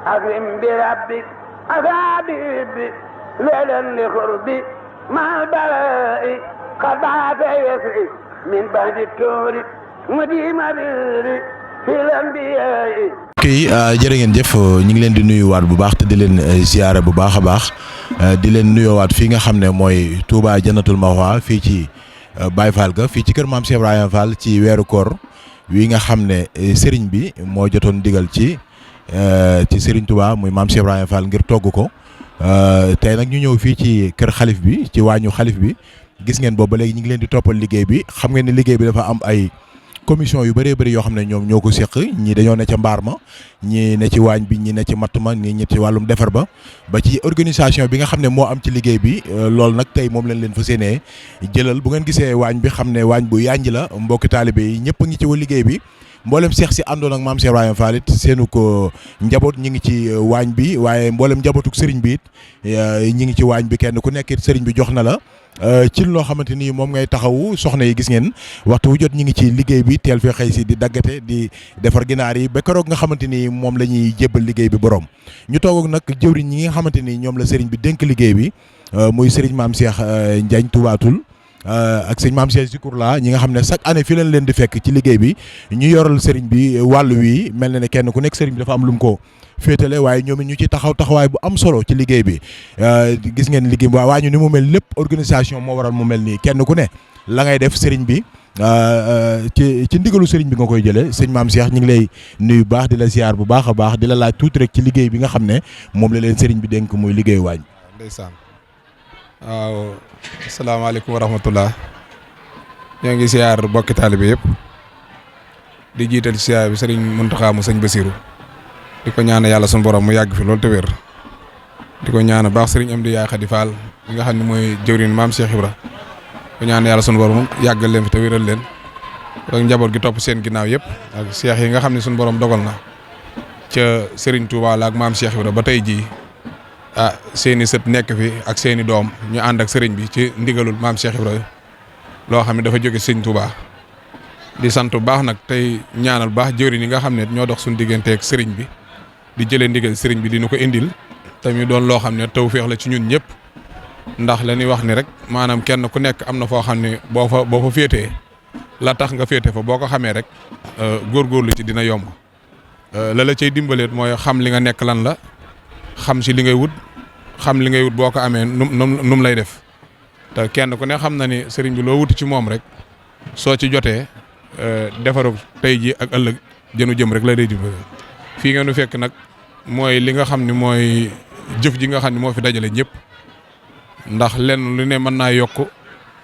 أكرم بربك أصابي ليلا لقربي مع البلاء قد عاف يسري من بعد الكون مديم بيري في الأنبياء kii jërë ngeen jëf ñu ngi leen di nuyuwaat bu baax te di leen ziyaare bu baax a baax di leen nuyoowaat fii nga xam ne mooy Touba Jannatul Mahwa fii ci Baye Fall ga fii ci kër maam Cheikh Ibrahima Fall ci weeru koor wi nga xam ne sëriñ bi moo jotoon digal ci sëriñ Touba muy maam Cheikh Ibrahima Fall ngir togg ko tey nag ñu ñëw fii ci kër xalif bi ci waañu xalif bi gis ngeen boobu ba léegi ñu ngi leen di toppal liggéey bi xam ngeen ne liggéey bi dafa am ay commission yu bëree bëri yoo xam ne ñoom ñoo ko séq ñii dañoo ne ca mbaar ma ñii ne ci waañ bi ñii ne ci matt ma ñii ci wàllum defar ba ci organisation bi nga xam ne moo am ci liggéey bi loolu nag tey moom lañ leen fa séenee jëlal bu ngeen gisee waañ bi xam ne waañ bu yànj la mbokki taalibe yi ñëpp a ngi ci wa liggéey bi mboolem seex si àndoon ak maam Cheikh Ibrahima Fall it seenu ko njaboot ñi ngi ci waañ bi waaye mboolem njabootuk sëriñ bi it ñi ngi ci waañ bi kenn ku nekk it sëriñ bi jox na la ci loo xamante ni moom ngay taxawu soxna yi gis ngeen waxtu wu jot ñi ngi ci liggéey bi teel fi xëy si di daggate di defar ginaar yi ba keroog nga xamante ni moom la ñuy jébbal liggéey bi borom ñu toog nag jëwriñ ñi nga xamante ni ñoom la sëriñ bi dénk liggéey bi muy sëriñ maam Cheikh Ndiagne Toubatul ak sëñ maam Cheikh Zikourla ñi nga xam ne chaque année fii lañ leen di fekk ci liggéey bi ñu yoral sëriñ bi wàllu wi mel na ne kenn ku nekk sëriñ bi dafa am lu mu ko féetale waaye ñoom it ñu ci taxawaay bu am solo ci liggéey bi gis ngeen liggéey bi waa ñu ni mu mel lépp organisation moo waral mu mel nii kenn ku ne la ngay def sëriñ bi ci ndigalu sëriñ bi nga koy jëlee sëñ maam Cheikh ñu ngi lay nuyu baax di la ziar bu baax a baax di la laaj tuuti rek ci liggéey bi nga xam ne moom la leen sëriñ bi dénk muy liggéeyu waañ. ndeysaan waaw asalaamaaleykum wa rahmatullah ñoo ngi ziar bokki taalibe yëpp di jiital ziar bi sëriñ Muntaxa mu sëñ Basiru di ko ñaan yàlla sunu borom mu yàgg fi loolu te wér di ko ñaan baax sëriñ Amdi Yaay Xadi Fall mi nga xam ne mooy jëwriñ maam Cheikh Ibra ko ñaan yàlla sunu borom yàggal leen fi te wéral leen ak njaboot gi topp seen ginnaaw yëpp ak cheikh yi nga xam ne sunu borom dogal na ca Serigne Touba la ak maam Cheikh Ibra ba tey jii seeni sët nekk fi ak seeni doom ñu ànd ak sëriñ bi ci ndigalul maam Cheikh Ibra loo xam ne dafa jóge Serigne Touba di sant bu baax nag tey ñaanal baax jëwriñ yi nga xam ne ñoo dox suñu digganteeg sëriñ bi di jëlee ndigal sëriñ bi dina ko indil tamit doon loo xam ne tawfeex la ci ñun ñëpp ndax la ñuy wax ni rek maanaam kenn ku nekk am na foo xam ne boo fa féetee la tax nga féete fa boo ko xamee rek góorgóorlu ci dina yomb la cay dimbaleet mooy xam li nga nekk lan la xam si li ngay wut xam li ngay wut boo ko amee num lay def te kenn ku ne xam na ni sëriñ bi loo wuti ci moom rek soo ci jotee defaru tey ji ak ëllëg jënu jëm rek la day dimbale fii ngeen nu fekk nag mooy li nga xam ne mooy jëf ji nga xam ne moo fi dajale ñëpp ndax lenn lu ne mën naa yokk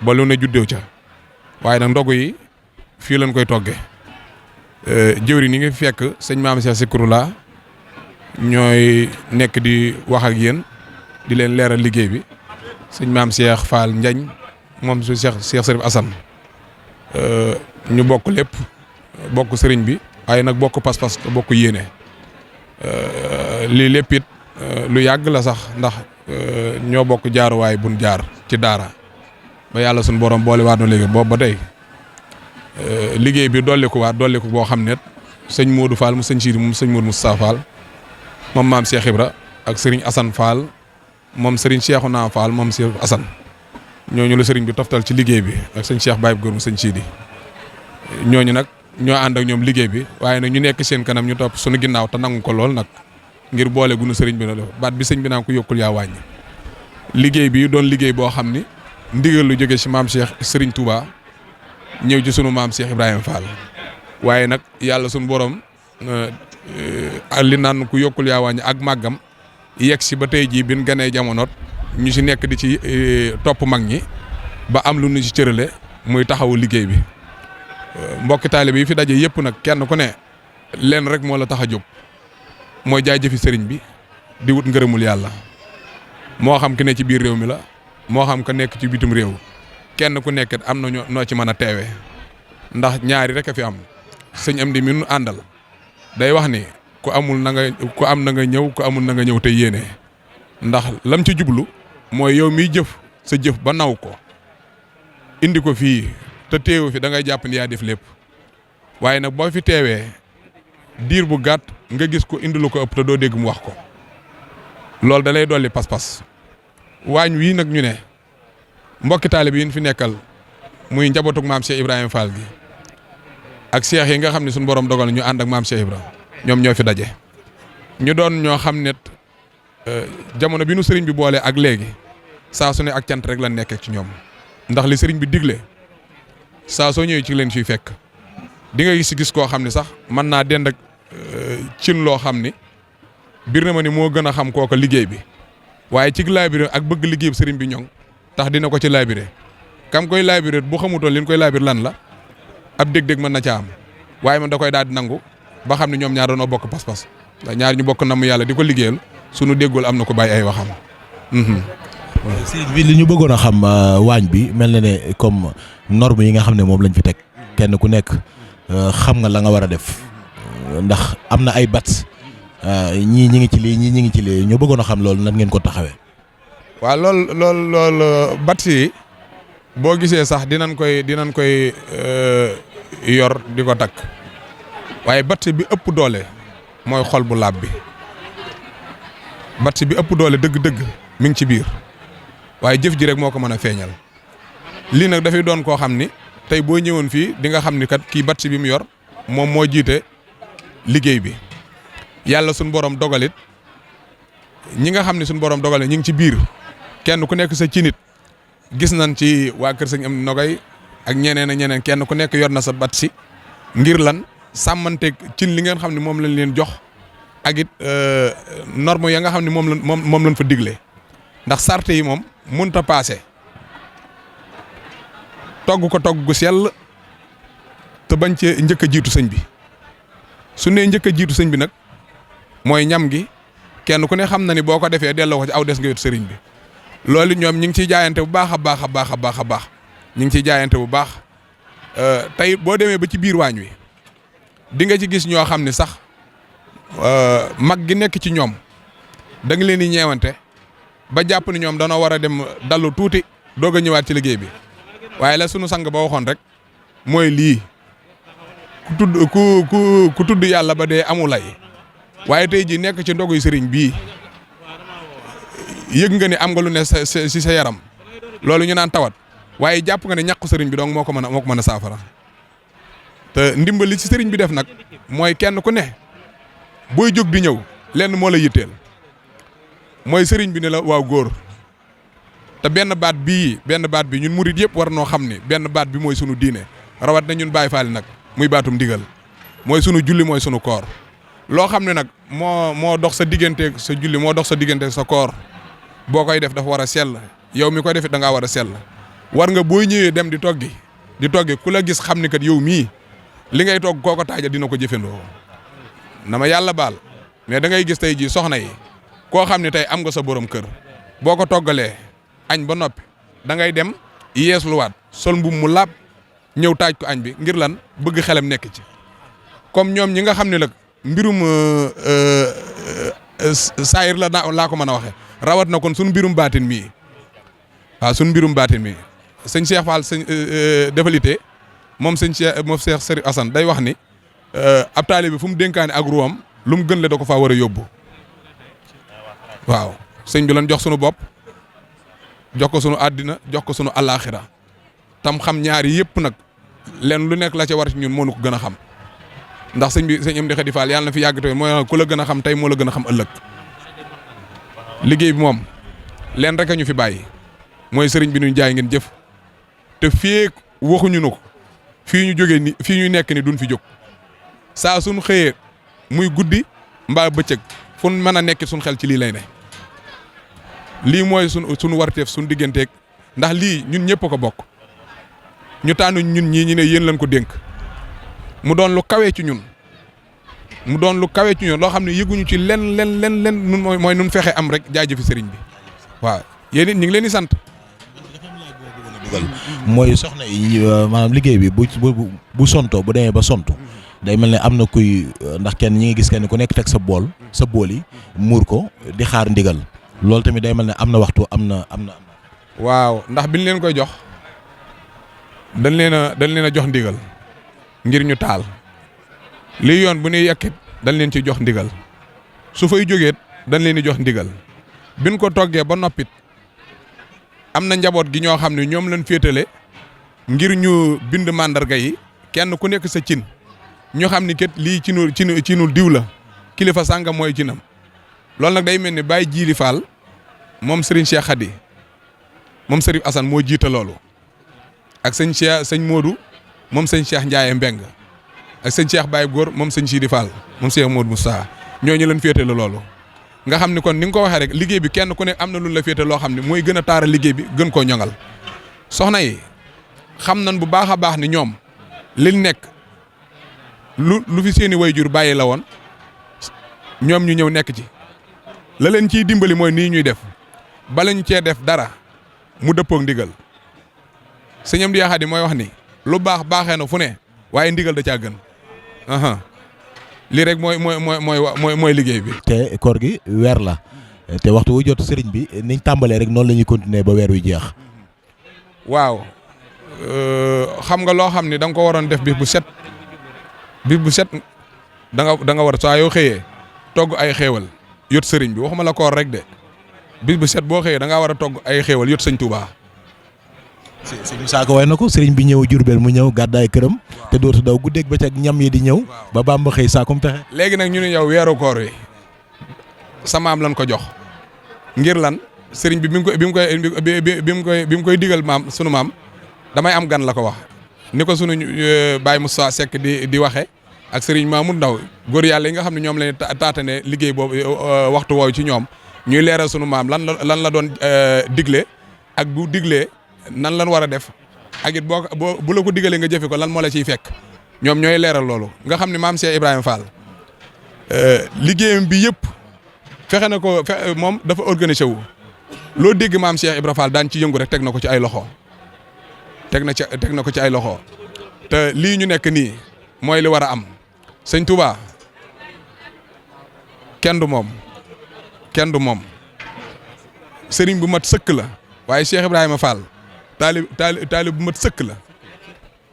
ba lu ne juddew ca waaye nag ndogu yi fii lañ koy toggee jëwri ni nga fi fekk sëñ maam Cheikh Zikourla ñooy nekk di wax ak yéen di leen leeral liggéey bi sëñ maam Cheikh Fall Ndiagne moom su Cheikh Sërif Assane ñu bokk lépp bokk sëriñ bi waaye nag bokk pas-pas bokk yéene lii lépp it lu yàgg la sax ndax ñoo bokk jaaruwaay buñ jaar ci daara ba yàlla suñu borom boole waat na léegi boobu ba tey liggéey bi dolliku boo xam ne sëñ Modou Fall mu sëñ Sidi moom sëñ Modou Moustapha Fall moom maam Cheikh Ibra ak sëriñ Assane Fall moom sëriñ Cheikhouna Fall moom Cheikh Assane ñooñu la sëriñ bi toftal ci liggéey bi ak sëñ Cheikh Baye Góor mu sëñ Sidi ñooñu nag ñoo ànd ak ñoom liggéey bi waaye nag ñu nekk seen kanam ñu topp suñu ginnaaw te nangu ko lool nag ngir boole gunu sëriñ bi na def baat bi sëñ bi naan ko yokkul yaa wàññi liggéey bi doon liggéey boo xam ni ndigal lu jóge ci maam Cheikh Serigne Touba ñëw ci sunu maam Cheikh Ibrahima Fall waaye nag yàlla sunu borom li naan ku yokkul yaa wàññi ak màggam yegg si ba tey jii bin ganee jamonoot ñu si nekk di ci topp mag ñi ba am lu ñu ci cërale muy taxawu liggéey bi mbokki taalibe yi fi daje yëpp nag kenn ku ne leen rek moo la tax a jóg mooy jaay jëfi sëriñ bi di wut ngërëmul yàlla moo xam ki ne ci biir réew mi la moo xam ka nekk ci bitum réew kenn ku nekk am na noo ci mën a teewee ndax ñaari rek a fi am sëñ am di mi nu àndal day wax ni ku am na nga ñëw ku amul na nga ñëw te yéene ndax lam ci jublu mooy yow miy jëf sa jëf ba naw ko indi ko fii te teewu fi da ngay jàpp ni yaa def lépp waaye nag boo fi teewee diir bu gàtt nga gis ko indi lu ko ëpp te doo dégg mu wax ko loolu da lay dolli pas-pas waañ wii nag ñu ne mbokki taalibe yi ñu fi nekkal muy njabootug maam Cheikh Ibrahima Fall gi ak seex yi nga xam ne suñu borom dogal ñu ànd ak maam Cheikh Ibrahima ñoom ñoo fi daje ñu doon ñoo xam ne jamono bi nu sëriñ bi boole ak léegi saa su ne ak cant rek la nekkee ci ñoom ndax li sëriñ bi digle saa soo ñëwee ci leen ciy fekk di nga gis koo xam ne sax mën naa dend ak cin loo xam ni bir na ma ni moo gën a xam kooka liggéey bi waaye ci laabiré ak bëgg liggéey sëriñ bi ñoŋ tax dina ko ci laabiré kam koy laabiré bu xamutoon li ñu koy laabir lan la ab dég-dég mën na caa am waaye man da koy daal di nangu ba xam ne ñoom ñaar doonoo bokk pas-pas ndax ñaar ñu bokk namm yàlla di ko liggéeyal sunu déggul am na ko bàyyi ay waxam. sëriñ bi li ñu bëggoon a xam waañ bi mel na ne comme norme yi nga xam ne moom lañ fi teg kenn ku nekk xam nga la nga war a def ndax am na ay bat ñii ñi ngi ci lii ñii ñi ngi ci lii ñu bëggoon a xam loolu nan ngeen ko taxawee. waaw lool bat yi boo gisee sax dinañ koy yor di ko takk waaye bat bi ëpp doole mooy xol bu laab bi bat bi ëpp doole dëgg-dëgg mi ngi ci biir waaye jëf ji rek moo ko mën a feeñal lii nag dafay doon koo xam ni tey boo ñëwoon fii di nga xam ni kat kii bat bi mu yor moom moo jiite liggéey bi yàlla suñu borom dogalit ñi nga xam ne suñu borom dogalit ñi ngi ci biir kenn ku nekk sa ci nit gis nañ ci waa kër sëñ am nogay ak ñeneen ak ñeneen kenn ku nekk yor na sa bat si ngir lan sàmmanteeg cin li ngeen xam ne moom lañ leen jox ak it norme ya nga xam ne moom lañ fa digle ndax sarte yi moom mënut a paase togg ko togg gu sell te bañ cee njëkk a jiitu sëñ bi su nee njëkk a jiitu sëñ bi nag mooy ñam gi kenn ku ne xam na ni boo ko defee delloo ko ci aw des nga yot sëriñ bi loolu ñoom ñi ngi ciy jaayante bu baax a baax a baax a baax a baax ñi ngi ciy jaayante bu baax tey boo demee ba ci biir waañ wi di nga ci gis ñoo xam ne sax mag gi nekk ci ñoom da nga leen di ñeewante ba jàpp ni ñoom danoo war a dem dallu tuuti doog a ñëwaat ci liggéey bi waaye la sunu sang ba waxoon rek mooy lii ku tudd yàlla ba dee amulay waaye tey ji nekk ci ndoguy sëriñ bii yëg nga ni am nga lu ne si sa yaram loolu ñu naan tawat waaye jàpp nga ne ñàkku sëriñ bi donc moo ko mën a saafara te ndimbal li ci sëriñ bi def nag mooy kenn ku ne booy jóg di ñëw lenn moo la yitteel mooy sëriñ bi ne la waaw góor te benn baat bi ñun murit yëpp war noo xam ni benn baat bi mooy sunu diine rawat na ñun Baay Faal nag muy baatum ndigal mooy sunu julli mooy sunu koor loo xam ne nag moo dox sa digganteeg sa julli moo dox sa digganteeg sa koor boo koy def dafa war a sell yow mi koy def da ngaa war a sell war nga booy ñëwee dem di toggi ku la gis xam ni kat yow mii li ngay togg kooko taaja dina ko jëfandoo na ma yàlla baal mais da ngay gis tey jii soxna yi koo xam ne tey am nga sa borom kër boo ko toggalee añ ba noppi da ngay dem yeesluwaat sol mbubb mu laab ñëw taaj ko añ bi ngir lan bëgg xelam nekk ci comme ñoom ñi nga xam ne nag mbirum saayir la laa ko mën a waxee rawat na kon suñu mbirum baatin mii waaw suñu mbirum baatin mii sëñ Cheikh Fall sëñ defalité moom Cheikh Serigne Assane day wax ni ab taalibe bi fu mu dénkaane ak ruwam lu mu gën le da ko faa war a yóbbu waaw sëñ bi lan jox sunu bopp jox ko sunu àddina jox ko sunu alaaxira tam xam ñaari yëpp nag leen lu nekk la ca war ci ñun moo nu ko gën a xam ndax sëñ Amdi Xadi Fall yàlla na fi yàgg tamit mooy ku la gën a xam tey moo la gën a xam ëllëg liggéey bi moom leen rek a ñu fi bàyyi mooy sëriñ bi ñu jaay ngeen jëf te fii waxuñu nu ko fii ñu jógee ni fii ñu nekk ni duñ fi jóg saa suñ xëyee muy guddi mbaa bëccëg fu mën a nekk suñ xel ci lii lay ne lii mooy suñu warteef suñu digganteeg ndax lii ñun ñëpp ko bokk ñu tànn ñun ñii ñu ne yéen lañ ko dénk mu doon lu kawee ci ñun loo xam ne yëguñu ci len nun mooy nun fexe am rek jaajëfi sëriñ bi waaw yéen it ñu ngi leen di sant. mooy soxna yi maanaam liggéey bi bu sontoo bu demee ba sontu day mel ne am na kuy ndax kenn ñi ngi gis kenn ku nekk teg sa bool yi muur ko di xaar ndigal loolu tamit day mel ne am na waxtu am na. waaw ndax biñ leen koy jox dañ leen a jox ndigal ngir ñu taal lii yoon bu ñuy yekkit dañ leen ci jox ndigal su fay jógeet dañ leen di jox ndigal biñ ko toggee ba noppit am na njaboot gi ñoo xam ne ñoom lañ féetale ngir ñu bind màndarga yi kenn ku nekk sa cin ñu xam ni kat lii cinul diw la kilifa sàngam mooy cinam loolu nag day mel ni Baye Djili Fall moom Serigne Cheikh Khady moom Serigne Assane moo jiite loolu ak sëñ Modou moom sëñ Cheikh Ndiaye Mbeng ak sëñ Cheikh Baye Góor moom sëñ Sidi Fall moom Cheikh Modou Moussa ñooñu leen féete la loolu nga xam ni kon ni nga ko waxee rek liggéey bi kenn ku ne am na lu la féete loo xam ne mooy gën a taaral liggéey bi gën koo ñoŋal soxna yi xam nañ bu baax a baax ni ñoom liñ nekk lu fi seeni wayjur bàyyi la woon ñoom ñu ñëw nekk ci la leen ciy dimbali mooy nii ñuy def balañ cee def dara mu dëppook ndigal sëñam di Xadi mooy wax ni lu baax baaxee na fu ne waaye ndigal da caa gën lii rek mooy liggéey bi. te koor gi weer la te waxtu wu jot sëriñ bi niñ tàmbalee rek noonu la ñuy continuer ba weer wi jeex. waaw xam nga loo xam ni da nga ko waroon def bis bu set da nga war saa yoo xëyee togg ay xéewal yot sëriñ bi waxuma la koor rek de bis bu set boo xëyee da ngaa war a togg ay xéewal yot sëñ Touba. sëñ Saako way na ko sëriñ bi ñëw Jurbel mu ñëw gàddaay këram te dootu daw guddeeg bëccëg ñam yi di ñëw ba Bàmba xëy saakum pexe. léegi nag ñu ne yow weeru koor wi sa maam lan ko jox ngir lan sëriñ bi bi mu koy digal maam sunu maam damay am gan la ko wax ni ko sunu Baye Moussa Seck di waxe ak sëriñ Mamoud Ndaw góor yàlla yi nga xam ne ñoom lañu taatane liggéey boobu waxtu woowu ci ñoom ñuy leeral sunu maam lan la doon digle ak bu diglee nan lan war a def ak it bu la ko digalee nga jëfe ko lan moo la ciy fekk ñoom ñooy leeral loolu nga xam ne maam Cheikh Ibrahima Fall liggéeyam bi yëpp fexe na ko moom dafa organisé wu loo dégg maam Cheikh Ibrahima Fall daan ci yëngu rek teg na ko ci ay loxo teg na ko ci ay loxo te lii ñu nekk nii mooy li war a am sëñ Touba kenn du moom sëriñ bu mat sëkk la waaye Cheikh Ibrahima Fall taalib bu mat sëkk la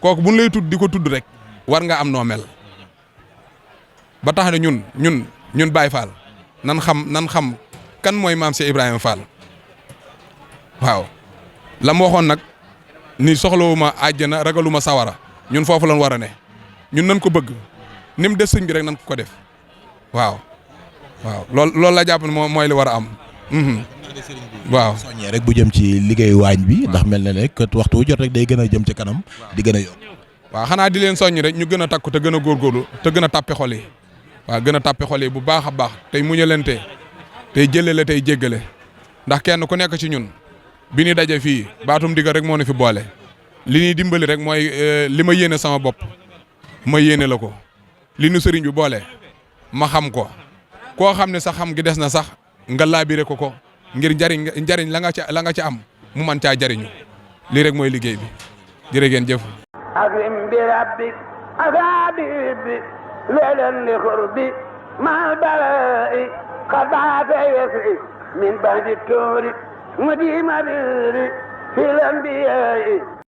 kooku bu ñu lay tudd di ko tudd rek war nga am noo mel ba tax ne ñun Baye Fall nan xam kan mooy maam Cheikh Ibrahima Fall waaw la ma waxoon nag ni soxlawuma àjjana ragaluma sawara ñun foofu lañ war a ne ñun nan ko bëgg ni mu des sëñ bi rek nan ko def waaw loolu la jàpp ne mooy li war a am. waaw soññee rek bu jëm ci liggéeyu waañ bi ndax mel na ne kat waxtu wu jot rek day gën a jëm ci kanam di gën a yokk. waaw xanaa di leen soññ rek ñu gën a takku te gën a góorgóorlu te gën a tàppe xol yi waaw gën a tàppe xol yi bu baax a baax tey muñalante tey jëlale tey jéggale ndax kenn ku nekk ci ñun bi ñu daje fii baatum digga rek moo ñu fi boole li ñuy dimbali rek mooy li ma yéene sama bopp ma yéene la ko li nu sëriñ bi boole ma xam ko koo xam ne sax xam gi des na sax nga laabire ko ngir njariñ la nga ca am mu man caa jariñu lii rek mooy liggéey bi jërë ngeen jëf akrim bi rabbi asabibi leelen li xurbi mal balai xabaate yesi min bandi tuuri mudima biri fil anbiyai